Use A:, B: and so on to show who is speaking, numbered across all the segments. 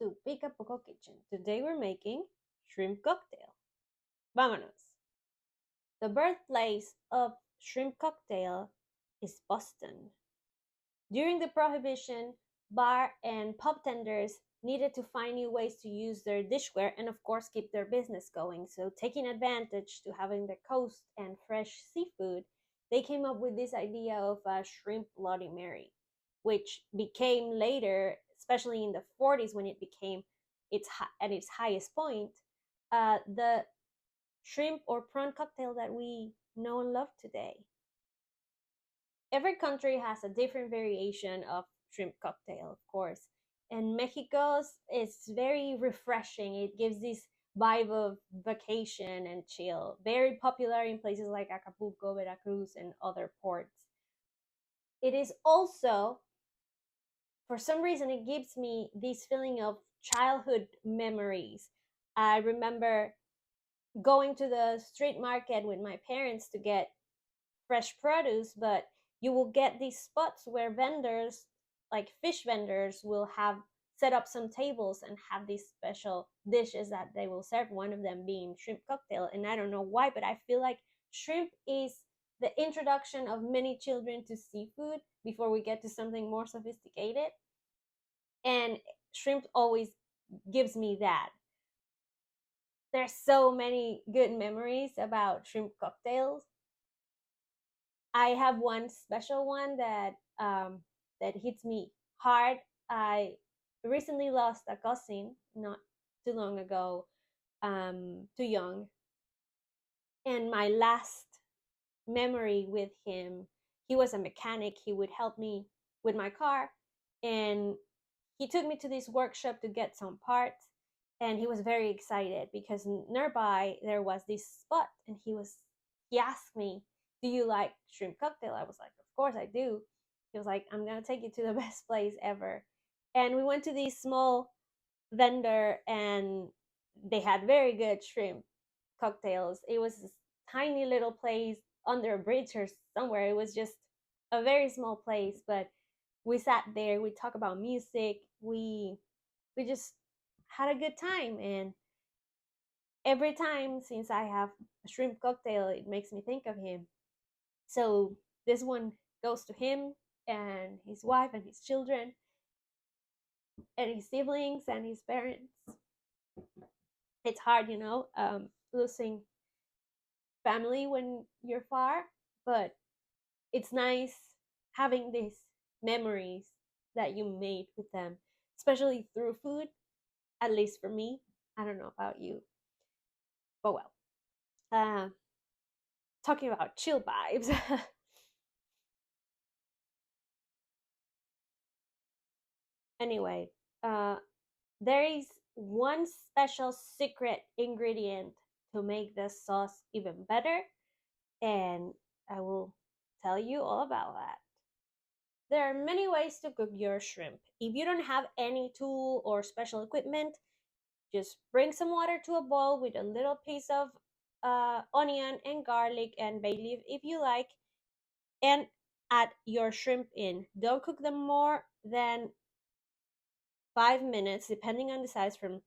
A: to Pica Poco Kitchen. Today we're making shrimp cocktail. Vámonos! The birthplace of shrimp cocktail is Boston. During the Prohibition, bar and pub tenders needed to find new ways to use their dishware and of course keep their business going. So taking advantage to having the coast and fresh seafood, they came up with this idea of a shrimp Bloody Mary, which became later, especially in the 40s when it became at its highest point, the shrimp or prawn cocktail that we know and love today. Every country has a different variation of shrimp cocktail, of course. And Mexico's is very refreshing. It gives this vibe of vacation and chill. Very popular in places like Acapulco, Veracruz, and other ports. It is also, for some reason, it gives me this feeling of childhood memories. I remember going to the street market with my parents to get fresh produce, but you will get these spots where vendors, like fish vendors, will have set up some tables and have these special dishes that they will serve, one of them being shrimp cocktail. And I don't know why, but I feel like shrimp is the introduction of many children to seafood before we get to something more sophisticated. And shrimp always gives me that. There's so many good memories about shrimp cocktails. I have one special one that hits me hard. I recently lost a cousin not too long ago, too young, and my last memory with him, he was a mechanic. He would help me with my car, and he took me to this workshop to get some parts. And he was very excited because nearby there was this spot, and he asked me, "Do you like shrimp cocktail?" I was like, "Of course I do." He was like, "I'm gonna take you to the best place ever." And we went to this small vendor, and they had very good shrimp cocktails. It was this tiny little place under a bridge or somewhere. It was just a very small place, but we sat there, we talked about music, we just had a good time. And every time since I have a shrimp cocktail, it makes me think of him. So this one goes to him and his wife and his children and his siblings and his parents. It's hard, losing family when you're far, but it's nice having these memories that you made with them, especially through food, at least for me. I don't know about you, but well, uh, talking about chill vibes. Anyway, uh, there is one special secret ingredient to make this sauce even better, and I will tell you all about that. There are many ways to cook your shrimp. If you don't have any tool or special equipment, just bring some water to a boil with a little piece of onion and garlic and bay leaf if you like, and add your shrimp in. Don't cook them more than 5 minutes, depending on the size, from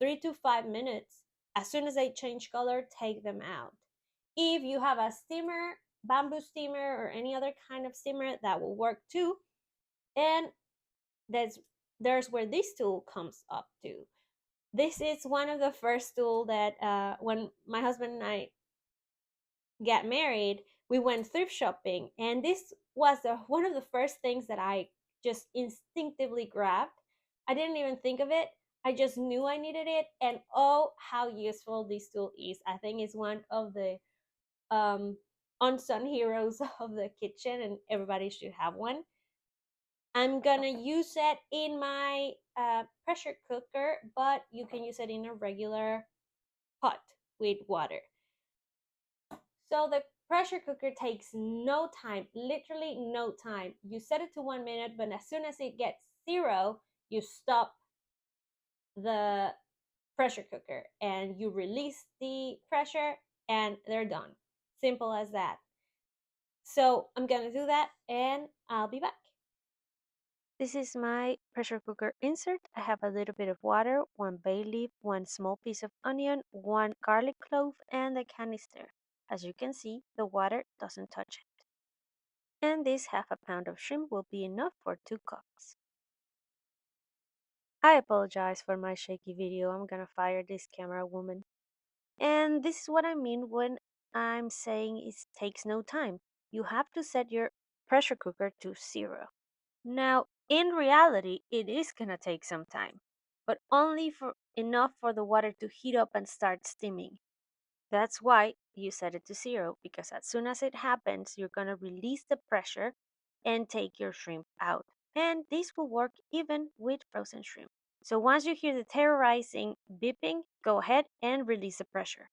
A: 3 to 5 minutes. As soon as they change color, take them out. If you have a steamer, bamboo steamer, or any other kind of steamer, that will work too. And that's there's where this tool comes up to. This is one of the first tool that when my husband and I got married, we went thrift shopping, and this was one of the first things that I just instinctively grabbed. I didn't even think of it. I just knew I needed it, and oh, how useful this tool is! I think it's one of the um, unsung heroes of the kitchen, and everybody should have one. I'm gonna use it in my pressure cooker, but you can use it in a regular pot with water. So the pressure cooker takes no time, literally no time. You set it to 1 minute, but as soon as it gets zero, you stop the pressure cooker and you release the pressure and they're done. Simple as that. So I'm gonna do that and I'll be back. This is my pressure cooker insert. I have a little bit of water, one bay leaf, one small piece of onion, one garlic clove, and a canister. As you can see, the water doesn't touch it. And this half a pound of shrimp will be enough for 2 cooks. I apologize for my shaky video. I'm gonna fire this camera woman. And this is what I mean when I'm saying it takes no time. You have to set your pressure cooker to 0. Now, in reality, it is gonna take some time, but only for enough for the water to heat up and start steaming. That's why you set it to 0, because as soon as it happens, you're gonna release the pressure and take your shrimp out. And this will work even with frozen shrimp. So once you hear the terrorizing beeping, go ahead and release the pressure.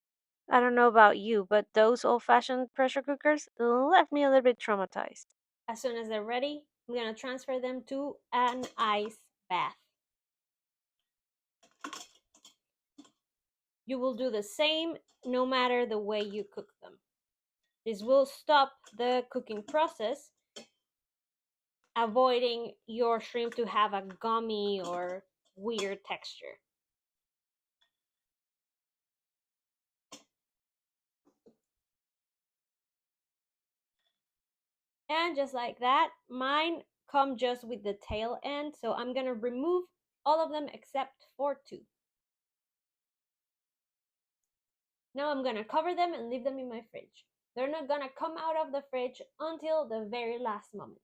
A: I don't know about you, but those old-fashioned pressure cookers left me a little bit traumatized. As soon as they're ready, I'm gonna transfer them to an ice bath. You will do the same no matter the way you cook them. This will stop the cooking process, avoiding your shrimp to have a gummy or weird texture. And just like that, mine come just with the tail end, so I'm gonna remove all of them except for 2. Now I'm gonna cover them and leave them in my fridge. They're not gonna come out of the fridge until the very last moment.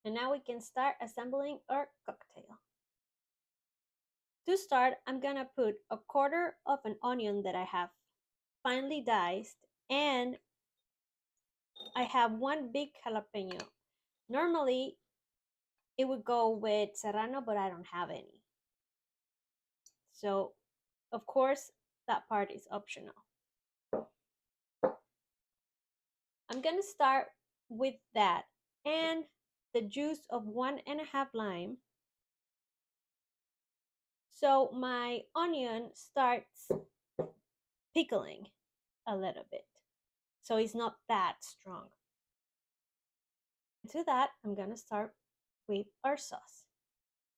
A: And now we can start assembling our cocktail. To start, I'm gonna put a quarter of an onion that I have finely diced, and I have one big jalapeno. Normally, it would go with Serrano, but I don't have any. So, of course, that part is optional. I'm gonna start with that and the juice of 1.5 lime. So my onion starts pickling a little bit. So it's not that strong. To that, I'm gonna start with our sauce.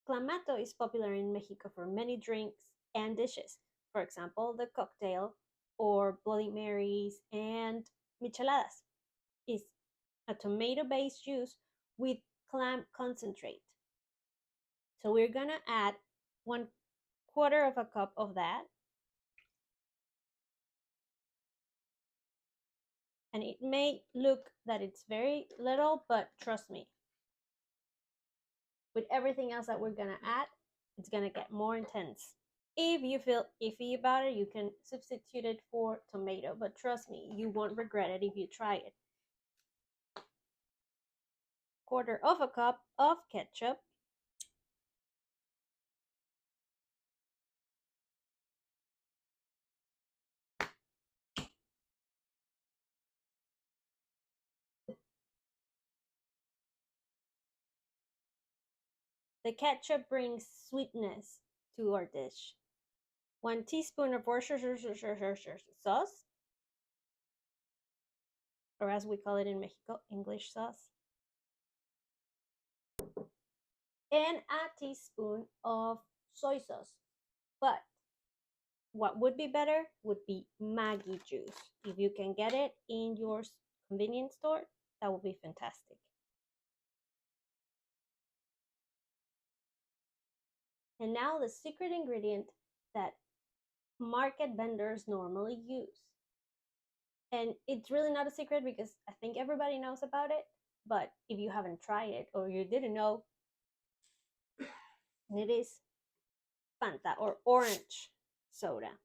A: Clamato is popular in Mexico for many drinks and dishes. For example, the cocktail or Bloody Marys and micheladas is a tomato-based juice with clam concentrate. So we're gonna add 1/4 of a cup of that. And it may look that it's very little, but trust me, with everything else that we're gonna add, it's gonna get more intense. If you feel iffy about it, you can substitute it for tomato, but trust me, you won't regret it if you try it. 1/4 of a cup of ketchup. The ketchup brings sweetness to our dish. 1 teaspoon of Worcestershire sauce, or as we call it in Mexico, English sauce. And a teaspoon of soy sauce. But what would be better would be Maggi juice. If you can get it in your convenience store, that would be fantastic. And now the secret ingredient that market vendors normally use. And it's really not a secret because I think everybody knows about it. But if you haven't tried it or you didn't know, it is Fanta or orange soda.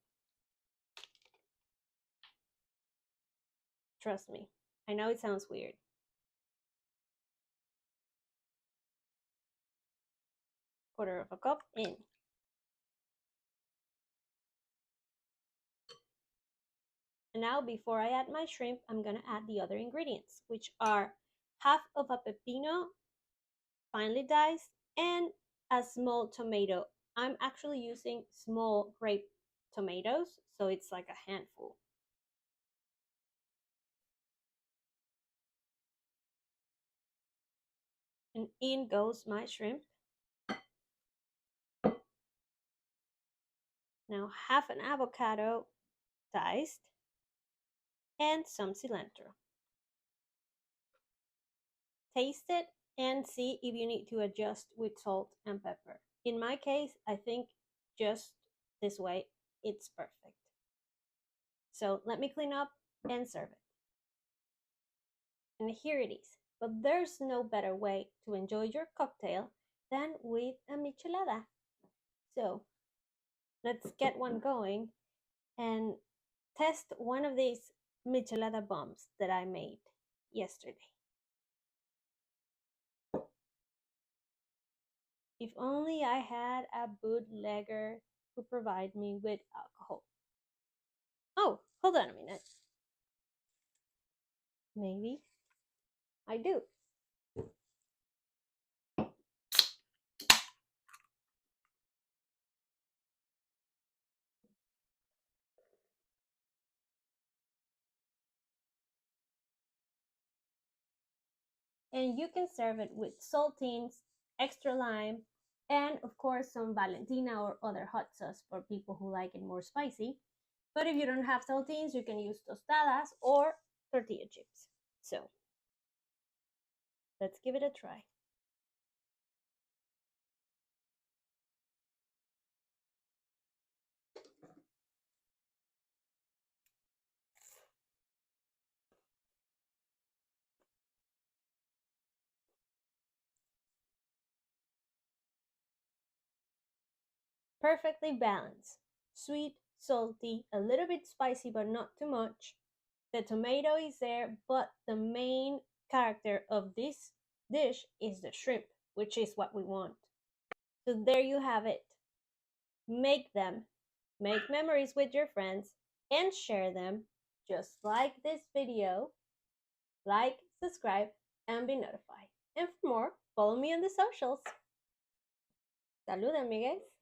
A: Trust me, I know it sounds weird. 1/4 of a cup in. And now before I add my shrimp, I'm gonna add the other ingredients, which are half of a pepino, finely diced, and a small tomato. I'm actually using small grape tomatoes, so it's like a handful. And in goes my shrimp. Now half an avocado diced and some cilantro. Taste it and see if you need to adjust with salt and pepper. In my case, I think just this way, it's perfect. So let me clean up and serve it. And here it is. But there's no better way to enjoy your cocktail than with a michelada. So let's get one going and test one of these michelada bombs that I made yesterday. If only I had a bootlegger who provide me with alcohol. Oh, hold on a minute. Maybe I do. And you can serve it with saltines, extra lime, and of course some Valentina or other hot sauce for people who like it more spicy. But if you don't have saltines, you can use tostadas or tortilla chips. So let's give it a try. Perfectly balanced. Sweet, salty, a little bit spicy, but not too much. The tomato is there, but the main character of this dish is the shrimp, which is what we want. So there you have it. Make them, make memories with your friends, and share them just like this video. Like, subscribe, and be notified. And for more, follow me on the socials. Salud, amigues!